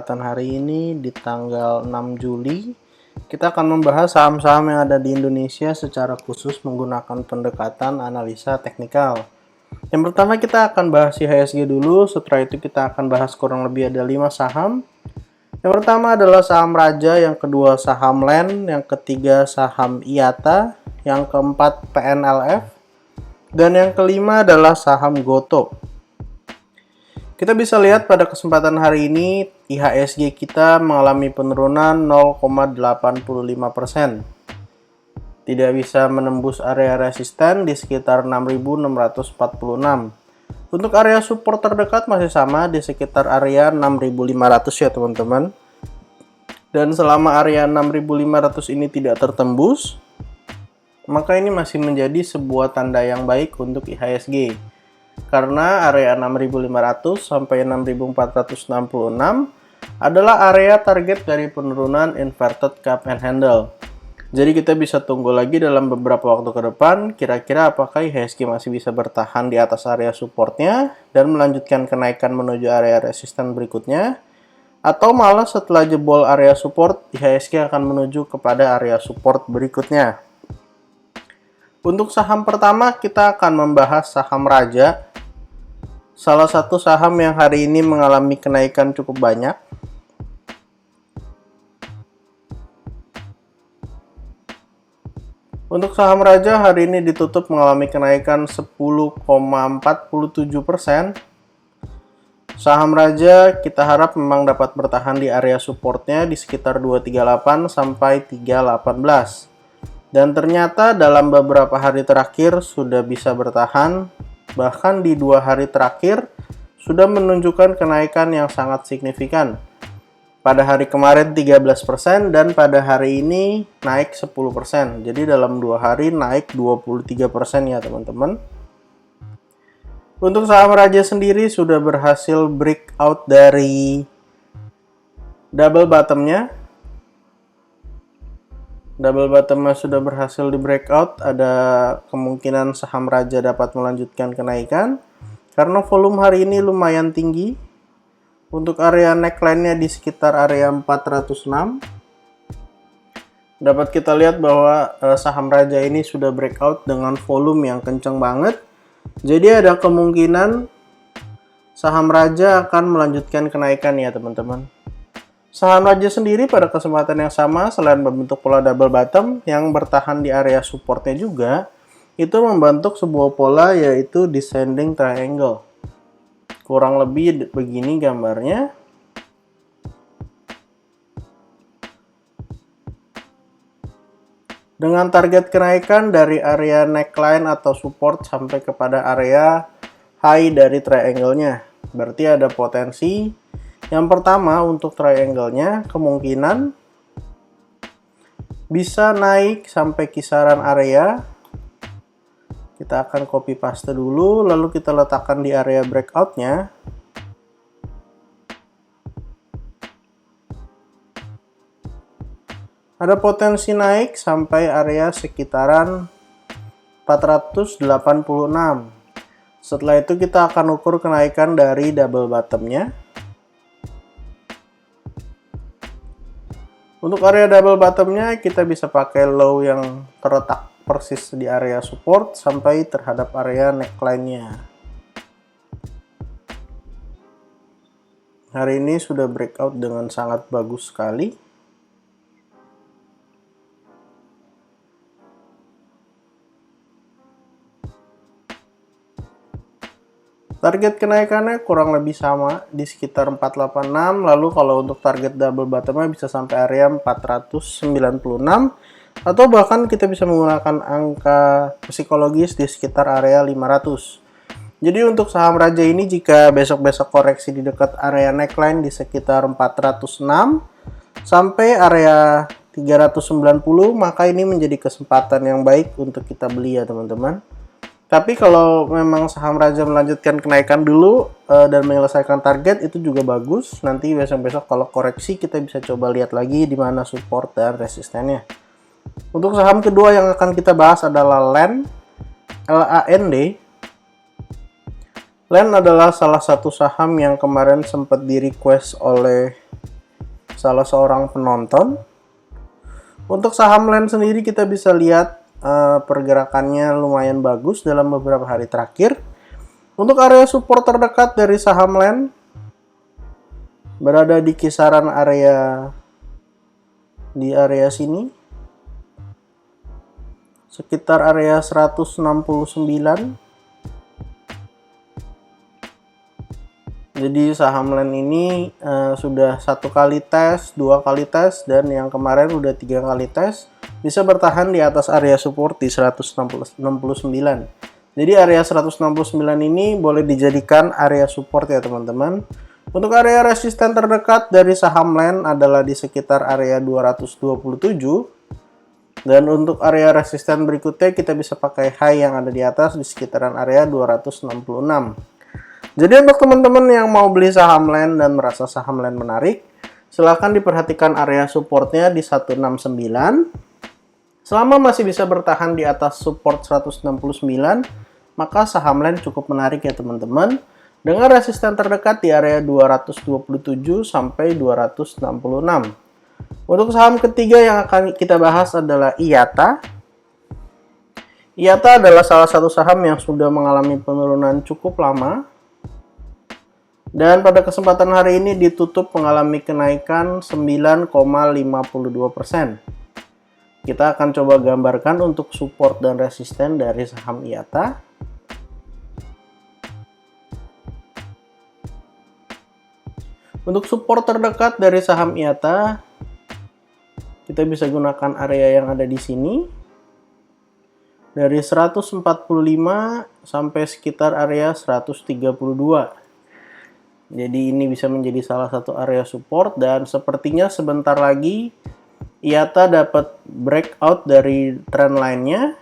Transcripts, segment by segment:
Hari ini di tanggal 6 Juli kita akan membahas saham-saham yang ada di Indonesia secara khusus menggunakan pendekatan analisa teknikal. Yang pertama kita akan bahas IHSG dulu, setelah itu kita akan bahas kurang lebih ada 5 saham. Yang pertama adalah saham Raja, yang kedua saham LEN, yang ketiga saham IATA, yang keempat PNLF, dan yang kelima adalah saham Gotoh. Kita bisa lihat pada kesempatan hari ini IHSG kita mengalami penurunan 0,85%. Tidak bisa menembus area resisten di sekitar 6.646. Untuk area support terdekat masih sama di sekitar area 6.500 ya teman-teman. Dan selama area 6.500 ini tidak tertembus, maka ini masih menjadi sebuah tanda yang baik untuk IHSG. Karena area 6.500 sampai 6.466 adalah area target dari penurunan inverted cup and handle. Jadi kita bisa tunggu lagi dalam beberapa waktu ke depan, kira-kira apakah IHSG masih bisa bertahan di atas area supportnya dan melanjutkan kenaikan menuju area resisten berikutnya, atau malah setelah jebol area support, IHSG akan menuju kepada area support berikutnya. Untuk saham pertama kita akan membahas saham Raja, salah satu saham yang hari ini mengalami kenaikan cukup banyak. Untuk saham Raja hari ini ditutup mengalami kenaikan 10,47%. Saham Raja kita harap memang dapat bertahan di area supportnya di sekitar 238 sampai 318. Dan ternyata dalam beberapa hari terakhir sudah bisa bertahan, bahkan di 2 hari terakhir sudah menunjukkan kenaikan yang sangat signifikan. Pada hari kemarin 13% dan pada hari ini naik 10%. Jadi dalam 2 hari naik 23% ya teman-teman. Untuk saham Raja sendiri sudah berhasil breakout dari double bottomnya. Double bottomnya sudah berhasil di breakout, ada kemungkinan saham Raja dapat melanjutkan kenaikan karena volume hari ini lumayan tinggi. Untuk area neckline-nya di sekitar area 406. Dapat kita lihat bahwa saham Raja ini sudah breakout dengan volume yang kencang banget. Jadi ada kemungkinan saham Raja akan melanjutkan kenaikan ya teman-teman. Saham Raja sendiri pada kesempatan yang sama, selain membentuk pola double bottom yang bertahan di area supportnya juga, itu membentuk sebuah pola yaitu descending triangle. Kurang lebih begini gambarnya. Dengan target kenaikan dari area neckline atau support sampai kepada area high dari triangle-nya. Berarti ada potensi. Yang pertama untuk triangle-nya kemungkinan bisa naik sampai kisaran area. Kita akan copy paste dulu, lalu kita letakkan di area breakout-nya. Ada potensi naik sampai area sekitaran 486. Setelah itu kita akan ukur kenaikan dari double bottom-nya. Untuk area double bottom-nya kita bisa pakai low yang terletak persis di area support sampai terhadap area neckline-nya. Hari ini sudah breakout dengan sangat bagus sekali. Target kenaikannya kurang lebih sama di sekitar 486, lalu kalau untuk target double bottomnya bisa sampai area 496, atau bahkan kita bisa menggunakan angka psikologis di sekitar area 500. Jadi untuk saham Raja ini jika besok-besok koreksi di dekat area neckline di sekitar 406 sampai area 390, maka ini menjadi kesempatan yang baik untuk kita beli ya teman-teman. Tapi kalau memang saham Raja melanjutkan kenaikan dulu dan menyelesaikan target, itu juga bagus. Nanti besok-besok kalau koreksi kita bisa coba lihat lagi di mana support dan resistennya. Untuk saham kedua yang akan kita bahas adalah LAND. LEN adalah salah satu saham yang kemarin sempat di-request oleh salah seorang penonton. Untuk saham LEN sendiri kita bisa lihat pergerakannya lumayan bagus dalam beberapa hari terakhir. Untuk area support terdekat dari saham LEN berada di kisaran area sini, sekitar area 169. Jadi saham LEN ini sudah 1 kali tes, 2 kali tes, dan yang kemarin udah 3 kali tes, bisa bertahan di atas area support di 169. Jadi area 169 ini boleh dijadikan area support ya teman-teman. Untuk area resisten terdekat dari saham LEN adalah di sekitar area 227. Dan untuk area resisten berikutnya kita bisa pakai high yang ada di atas di sekitaran area 266. Jadi untuk teman-teman yang mau beli saham LEN dan merasa saham LEN menarik, silahkan diperhatikan area supportnya di 169. Selama masih bisa bertahan di atas support 169, maka saham LEN cukup menarik ya teman-teman. Dengan resisten terdekat di area 227 sampai 266. Untuk saham ketiga yang akan kita bahas adalah IATA. IATA adalah salah satu saham yang sudah mengalami penurunan cukup lama. Dan pada kesempatan hari ini ditutup mengalami kenaikan 9,52%. Kita akan coba gambarkan untuk support dan resisten dari saham IATA. Untuk support terdekat dari saham IATA, kita bisa gunakan area yang ada di sini. Dari 145 sampai sekitar area 132. Jadi ini bisa menjadi salah satu area support dan sepertinya sebentar lagi IATA dapat breakout dari trend line-nya.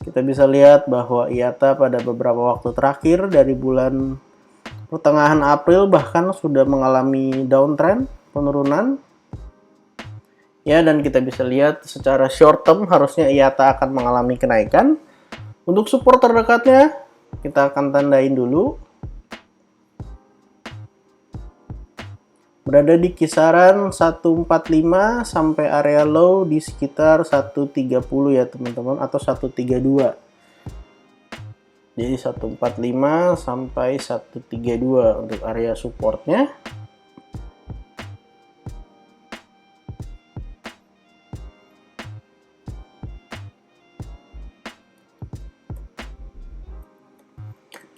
Kita bisa lihat bahwa IATA pada beberapa waktu terakhir dari bulan pertengahan April bahkan sudah mengalami downtrend, penurunan. Ya, dan kita bisa lihat secara short term harusnya IATA akan mengalami kenaikan. Untuk support terdekatnya kita akan tandain dulu. Berada di kisaran 145 sampai area low di sekitar 130 ya teman-teman, atau 132. Jadi 145 sampai 132 untuk area supportnya.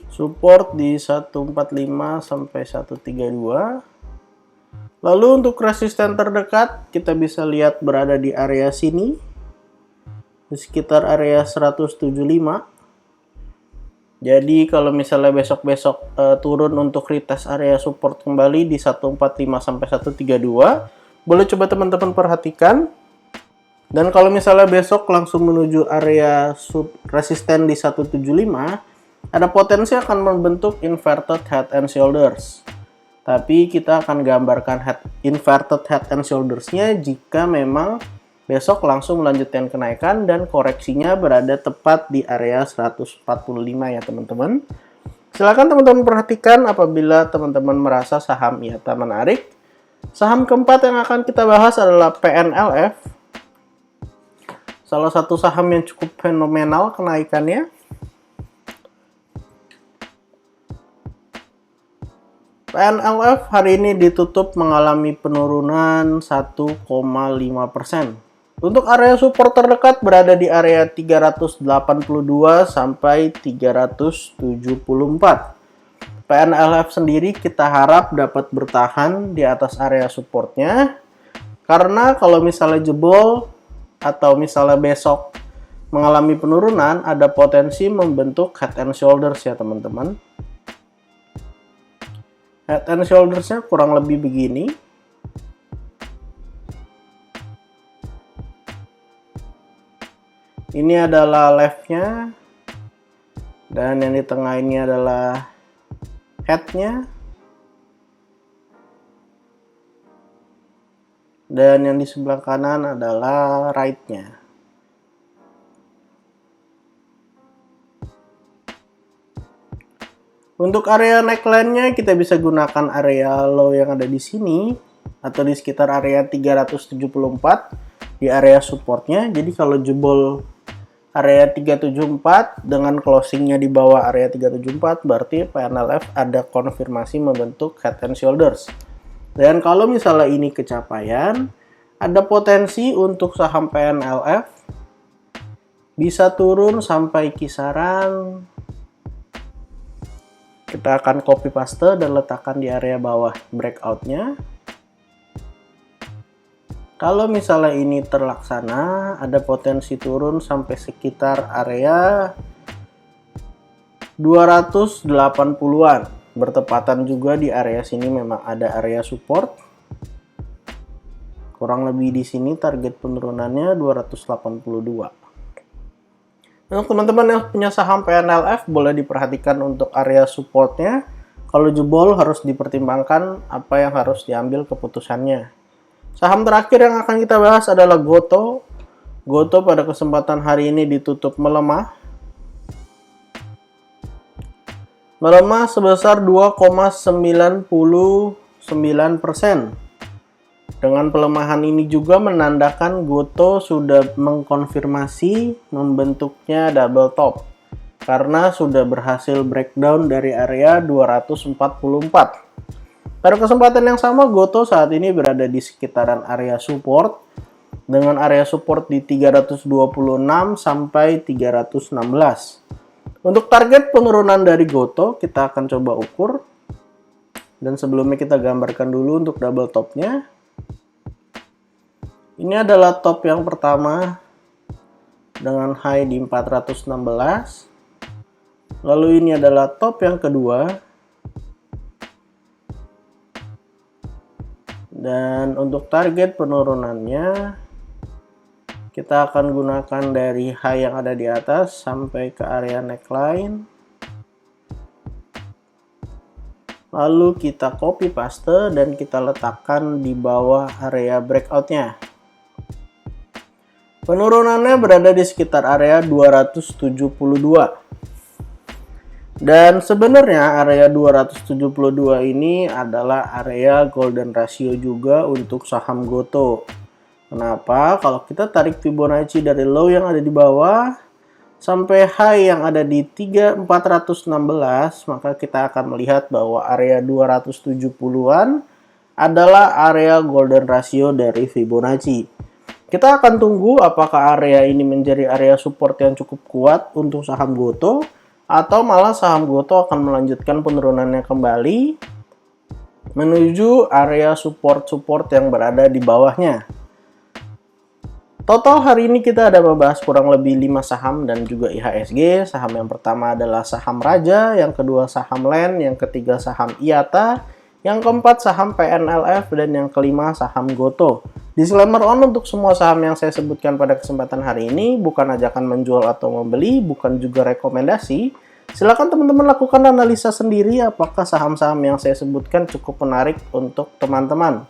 Support di 145 sampai 132. Lalu untuk resisten terdekat kita bisa lihat berada di area sini, di sekitar area 175. Jadi kalau misalnya besok-besok turun untuk retest area support kembali di 145 sampai 132, boleh coba teman-teman perhatikan. Dan kalau misalnya besok langsung menuju area resisten di 175, ada potensi akan membentuk inverted head and shoulders. Tapi kita akan gambarkan inverted head and shoulders-nya jika memang besok langsung melanjutkan kenaikan dan koreksinya berada tepat di area 145 ya teman-teman. Silakan teman-teman perhatikan apabila teman-teman merasa saham IATA menarik. Saham keempat yang akan kita bahas adalah PNLF. Salah satu saham yang cukup fenomenal kenaikannya. PNLF hari ini ditutup mengalami penurunan 1,5%. Untuk area support terdekat berada di area 382 sampai 374. PNLF sendiri kita harap dapat bertahan di atas area supportnya. Karena kalau misalnya jebol atau misalnya besok mengalami penurunan, ada potensi membentuk head and shoulders ya teman-teman. Head and shoulders-nya kurang lebih begini. Ini adalah left-nya. Dan yang di tengah ini adalah head-nya. Dan yang di sebelah kanan adalah right-nya. Untuk area neckline-nya kita bisa gunakan area low yang ada di sini atau di sekitar area 374 di area supportnya. Jadi kalau jebol area 374 dengan closingnya di bawah area 374 berarti PNLF ada konfirmasi membentuk head and shoulders. Dan kalau misalnya ini kecapaian, ada potensi untuk saham PNLF bisa turun sampai kisaran, kita akan copy paste dan letakkan di area bawah breakoutnya. Kalau misalnya ini terlaksana, ada potensi turun sampai sekitar area 280-an. Bertepatan juga di area sini memang ada area support. Kurang lebih di sini target penurunannya 282. Untuk teman-teman yang punya saham PNLF, boleh diperhatikan untuk area supportnya. Kalau jebol harus dipertimbangkan apa yang harus diambil keputusannya. Saham terakhir yang akan kita bahas adalah Goto. Goto pada kesempatan hari ini ditutup melemah. Melemah sebesar 2,99%. Dengan pelemahan ini juga menandakan Goto sudah mengkonfirmasi membentuknya double top karena sudah berhasil breakdown dari area 244. Pada kesempatan yang sama, Goto saat ini berada di sekitaran area support dengan area support di 326 sampai 316. Untuk target penurunan dari Goto kita akan coba ukur, dan sebelumnya kita gambarkan dulu untuk double topnya. Ini adalah top yang pertama dengan high di 416. Lalu ini adalah top yang kedua. Dan untuk target penurunannya kita akan gunakan dari high yang ada di atas sampai ke area neckline. Lalu kita copy paste dan kita letakkan di bawah area breakoutnya. Penurunannya berada di sekitar area 272. Dan sebenarnya area 272 ini adalah area golden ratio juga untuk saham Goto. Kenapa? Kalau kita tarik Fibonacci dari low yang ada di bawah sampai high yang ada di 3416, maka kita akan melihat bahwa area 270-an adalah area golden ratio dari Fibonacci. Kita akan tunggu apakah area ini menjadi area support yang cukup kuat untuk saham Goto, atau malah saham Goto akan melanjutkan penurunannya kembali menuju area support-support yang berada di bawahnya. Total hari ini kita ada membahas kurang lebih 5 saham dan juga IHSG. Saham yang pertama adalah saham Raja, yang kedua saham LEN, yang ketiga saham IATA, yang keempat saham PNLF, dan yang kelima saham Goto. Disclaimer on untuk semua saham yang saya sebutkan pada kesempatan hari ini bukan ajakan menjual atau membeli, bukan juga rekomendasi. Silakan teman-teman lakukan analisa sendiri apakah saham-saham yang saya sebutkan cukup menarik untuk teman-teman.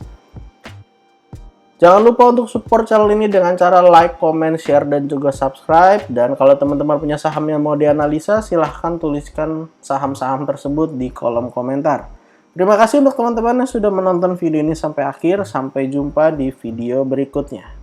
Jangan lupa untuk support channel ini dengan cara like, comment, share, dan juga subscribe. Dan kalau teman-teman punya saham yang mau dianalisa, silahkan tuliskan saham-saham tersebut di kolom komentar. Terima kasih untuk teman-teman yang sudah menonton video ini sampai akhir. Sampai jumpa di video berikutnya.